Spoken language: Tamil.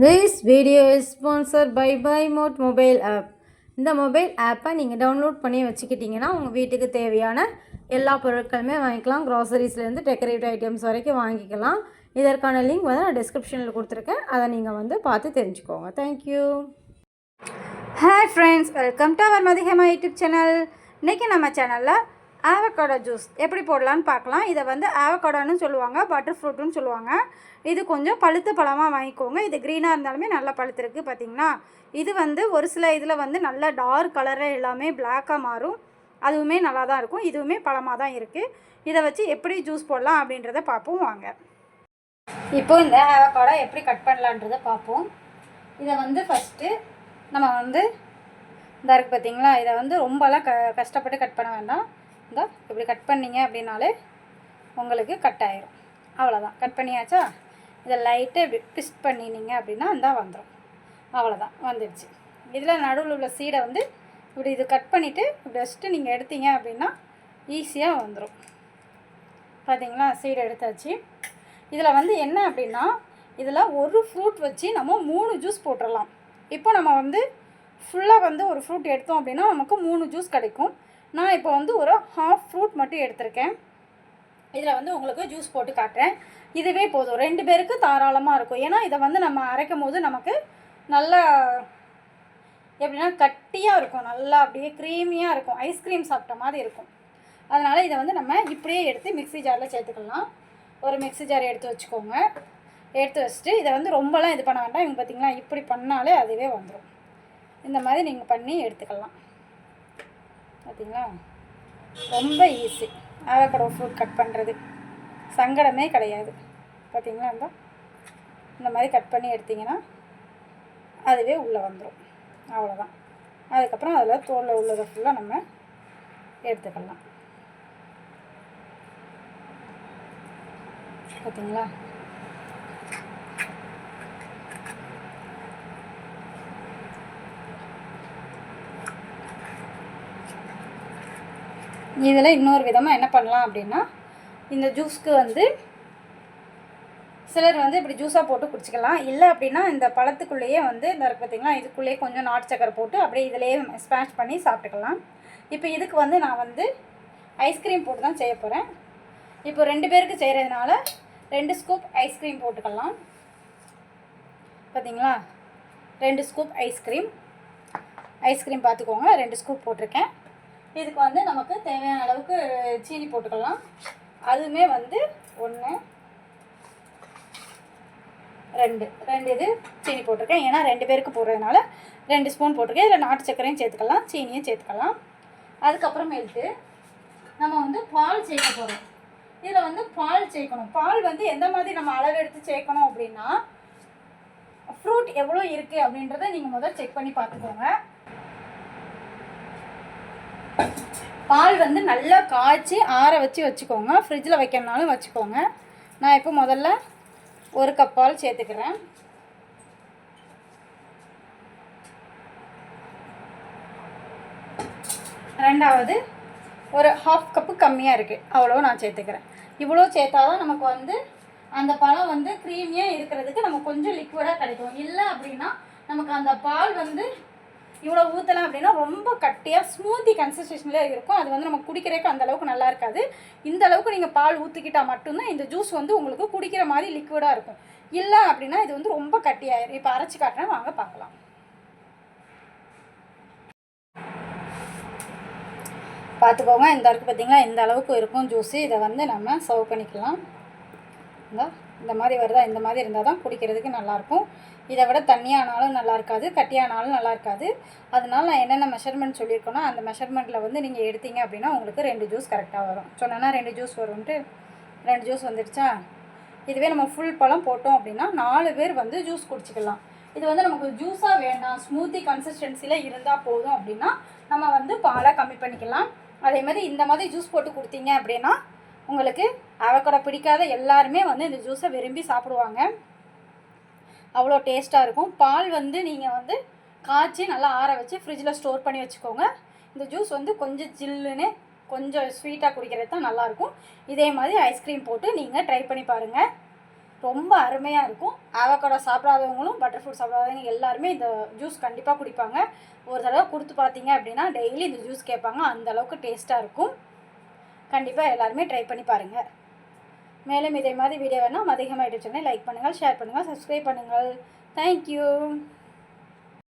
This video is sponsored by BuyMode mobile app. இந்த மொபைல் ஆப்பை நீங்கள் டவுன்லோட் பண்ணி வச்சுக்கிட்டிங்கன்னா உங்கள் வீட்டுக்கு தேவையான எல்லா பொருட்களுமே வாங்கிக்கலாம். க்ராசரிஸ்லேருந்து டெக்கரேட்டிவ் ஐட்டம்ஸ் வரைக்கும் வாங்கிக்கலாம். இதற்கான லிங்க் வந்து நான் டிஸ்கிரிப்ஷனில் கொடுத்துருக்கேன். அதை நீங்கள் வந்து பார்த்து தெரிஞ்சுக்கோங்க. Thank you. Hi friends, welcome to our மதிகமா யூடியூப் சேனல். இன்றைக்கி நம்ம சேனலில் ஆவக்காடோ ஜூஸ் எப்படி போடலான்னு பார்க்கலாம். இதை வந்து ஆவக்காடோன்னு சொல்லுவாங்க, பட்டர் ஃப்ரூட்டுன்னு சொல்லுவாங்க. இது கொஞ்சம் பழுத்த பழமாக வாங்கிக்கோங்க. இது க்ரீனாக இருந்தாலுமே நல்லா பழுத்துருக்கு. பார்த்திங்கன்னா இது வந்து ஒரு சில இதில் வந்து நல்ல டார்க் கலரில் எல்லாமே பிளாக்காக மாறும். அதுவுமே நல்லா தான் இருக்கும். இதுவுமே பழமாக தான் இருக்குது. இதை வச்சு எப்படி ஜூஸ் போடலாம் அப்படின்றத பார்ப்போம் வாங்க. இப்போது இந்த ஆவக்காடோ எப்படி கட் பண்ணலான்றதை பார்ப்போம். இதை வந்து ஃபஸ்ட்டு நம்ம வந்து இந்த இருக்குது பார்த்திங்களா, இதை வந்து ரொம்பலாம் கஷ்டப்பட்டு கட் பண்ண வேண்டாம். இந்த இப்படி கட் பண்ணிங்க அப்படின்னாலே உங்களுக்கு கட் ஆயிரும். அவ்வளோதான், கட் பண்ணியாச்சா. இதை லைட்டாக இப்படி ட்விஸ்ட் பண்ணினீங்க அப்படின்னா இந்த வந்துடும். அவ்வளோதான், வந்துடுச்சு. இதில் நடுவில் உள்ள சீடை வந்து இப்படி இது கட் பண்ணிவிட்டு இப்படி வச்சுட்டு நீங்கள் எடுத்தீங்க அப்படின்னா ஈஸியாக வந்துடும். பார்த்தீங்களா, சீடை எடுத்தாச்சு. இதில் வந்து என்ன அப்படின்னா, இதில் ஒரு ஃப்ரூட் வச்சு நம்ம 3 ஜூஸ் போட்டுடலாம். இப்போ நம்ம வந்து ஃபுல்லாக வந்து ஒரு ஃப்ரூட் எடுத்தோம் அப்படின்னா நமக்கு 3 ஜூஸ் கிடைக்கும். நான் இப்போ வந்து ஒரு ஹாஃப் ஃப்ரூட் மட்டும் எடுத்திருக்கேன். இதில் வந்து உங்களுக்கு ஜூஸ் போட்டு காட்டுறேன். இதுவே போதும், 2 பேருக்கு தாராளமாக இருக்கும். ஏன்னா இதை வந்து நம்ம அரைக்கும் போது நமக்கு நல்லா எப்படின்னா கட்டியாக இருக்கும், நல்லா அப்படியே க்ரீமியாக இருக்கும், ஐஸ்கிரீம் சாப்பிட்ட மாதிரி இருக்கும். அதனால் இதை வந்து நம்ம இப்படியே எடுத்து மிக்ஸி ஜாரில் சேர்த்துக்கலாம். ஒரு மிக்ஸி ஜார் எடுத்து வச்சுக்கோங்க. எடுத்து வச்சுட்டு இதை வந்து ரொம்பலாம் இது பண்ண வேண்டாம். இவங்க பார்த்திங்களா, இப்படி பண்ணாலே அதுவே வந்துடும். இந்த மாதிரி நீங்கள் பண்ணி எடுத்துக்கலாம். பார்த்திங்களா, ரொம்ப ஈஸி. ஆவக்காடோ ஃப்ரூட் கட் பண்ணுறது சங்கடமே கிடையாது. பார்த்திங்களா, இந்த மாதிரி கட் பண்ணி எடுத்திங்கன்னா அதுவே உள்ளே வந்துடும். அவ்வளோதான். அதுக்கப்புறம் அதில் தோலில் உள்ளதை ஃபுல்லாக நம்ம எடுத்துக்கலாம். பார்த்திங்களா, இதில் இன்னொரு விதமாக என்ன பண்ணலாம் அப்படின்னா, இந்த ஜூஸ்க்கு வந்து சிலர் வந்து இப்படி ஜூஸாக போட்டு குடிச்சிக்கலாம். இல்லை அப்படின்னா இந்த பழத்துக்குள்ளேயே வந்து இந்த பார்த்திங்களா, இதுக்குள்ளேயே கொஞ்சம் நாட்டு சக்கரை போட்டு அப்படியே இதிலேயே ஸ்மாஷ் பண்ணி சாப்பிட்டுக்கலாம். இப்போ இதுக்கு வந்து நான் வந்து ஐஸ்கிரீம் போட்டு தான் செய்ய போகிறேன். இப்போ 2 பேருக்கு செய்கிறதுனால 2 ஸ்கூப் ஐஸ்கிரீம் போட்டுக்கலாம். பார்த்திங்களா, 2 ஸ்கூப் ஐஸ்கிரீம் பார்த்துக்கோங்க. 2 ஸ்கூப் போட்டிருக்கேன். இதுக்கு வந்து நமக்கு தேவையான அளவுக்கு சீனி போட்டுக்கலாம். அதுவுமே வந்து 1 2 இது சீனி போட்டிருக்கேன். ஏன்னா 2 பேருக்கு போடுறதுனால 2 ஸ்பூன் போட்டிருக்கேன். இதில் நாட்டு சக்கரையும் சேர்த்துக்கலாம், சீனியும் சேர்த்துக்கலாம். அதுக்கப்புறமேட்டு நம்ம வந்து பால் சேர்க்க போகிறோம். இதில் வந்து பால் சேர்க்கணும். பால் வந்து எந்த மாதிரி நம்ம அளவு எடுத்து சேர்க்கணும் அப்படின்னா, ஃப்ரூட் எவ்வளோ இருக்குது அப்படின்றத நீங்கள் முதல் செக் பண்ணி பார்த்துக்கோங்க. பால் வந்து நல்லா காய்ச்சி ஆற வச்சு வச்சுக்கோங்க. ஃப்ரிட்ஜில் வைக்கணுனாலும் வச்சுக்கோங்க. நான் இப்போ முதல்ல 1 கப் பால் சேர்த்துக்கிறேன். ரெண்டாவது ஒரு ஹாஃப் கப்பு கம்மியாக இருக்குது, அவ்வளோ நான் சேர்த்துக்கிறேன். இவ்வளோ சேர்த்தாதான் நமக்கு வந்து அந்த பழம் வந்து க்ரீமியாக இருக்கிறதுக்கு நம்ம கொஞ்சம் லிக்விடாக கிடைக்கும். இல்லை அப்படின்னா நமக்கு அந்த பால் வந்து இவ்வளோ ஊற்றலாம் அப்படின்னா ரொம்ப கட்டியாக ஸ்மூத்தி கன்சிஸ்டன்சியில் இருக்கும். அது வந்து நம்ம குடிக்கிறதுக்கு அந்தளவுக்கு நல்லா இருக்காது. இந்த அளவுக்கு நீங்கள் பால் ஊற்றிக்கிட்டால் மட்டும்தான் இந்த ஜூஸ் வந்து உங்களுக்கு குடிக்கிற மாதிரி லிக்விடாக இருக்கும். இல்லை அப்படின்னா இது வந்து ரொம்ப கட்டியாயிரும். இப்போ அரைச்சி காட்டுறேன், வாங்க பார்க்கலாம். பார்த்துக்கோங்க, இந்த இருக்குது பார்த்திங்களா, இந்த அளவுக்கு இருக்கும் ஜூஸு. இதை வந்து நம்ம சர்வ் பண்ணிக்கலாம். இந்த மாதிரி வருதா, இந்த மாதிரி இருந்தால் தான் குடிக்கிறதுக்கு நல்லாயிருக்கும். இதை விட தண்ணியானாலும் நல்லா இருக்காது, கட்டியானாலும் நல்லா இருக்காது. அதனால நான் என்னென்ன மெஷர்மெண்ட் சொல்லியிருக்கேனோ அந்த மெஷர்மெண்ட்டில் வந்து நீங்கள் எடுத்தீங்க அப்படின்னா உங்களுக்கு 2 ஜூஸ் கரெக்டாக வரும். சொன்னேன்னா 2 ஜூஸ் வரும்ன்ட்டு 2 ஜூஸ் வந்துடுச்சா. இதுவே நம்ம ஃபுல் பழம் போட்டோம் அப்படின்னா 4 பேர் வந்து ஜூஸ் குடிச்சிக்கலாம். இது வந்து நமக்கு ஜூஸாக வேண்டாம், ஸ்மூத்தி கன்சிஸ்டன்சியில் இருந்தால் போதும் அப்படின்னா நம்ம வந்து பாலை கம்மி பண்ணிக்கலாம். அதே மாதிரி இந்த மாதிரி ஜூஸ் போட்டு கொடுத்தீங்க அப்படின்னா உங்களுக்கு ஆவக்காடோ பிடிக்காத எல்லாருமே வந்து இந்த ஜூஸை விரும்பி சாப்பிடுவாங்க. அவ்வளோ டேஸ்ட்டாக இருக்கும். பால் வந்து நீங்கள் வந்து காய்ச்சி நல்லா ஆற வச்சு ஃப்ரிட்ஜில் ஸ்டோர் பண்ணி வச்சுக்கோங்க. இந்த ஜூஸ் வந்து கொஞ்சம் ஜில்லுன்னு கொஞ்சம் ஸ்வீட்டாக குடிக்கிறது தான் நல்லாயிருக்கும். இதே மாதிரி ஐஸ்கிரீம் போட்டு நீங்கள் ட்ரை பண்ணி பாருங்கள். ரொம்ப அருமையாக இருக்கும். ஆவக்காடோ சாப்பிடாதவங்களும் பட்டர் ஃப்ரூட் சாப்பிடாதவங்க எல்லாருமே இந்த ஜூஸ் கண்டிப்பாக குடிப்பாங்க. ஒரு தடவை கொடுத்து பார்த்தீங்க அப்படின்னா டெய்லி இந்த ஜூஸ் கேட்பாங்க. அந்தளவுக்கு டேஸ்ட்டாக இருக்கும். கண்டிப்பாக எல்லாருமே ட்ரை பண்ணி பாருங்கள். மேலும் இதே மாதிரி வீடியோ வேணால் மதிகமா யூடியூப் சேனலை லைக் பண்ணுங்கள், ஷேர் பண்ணுங்கள், சப்ஸ்கிரைப் பண்ணுங்கள். தேங்க்யூ.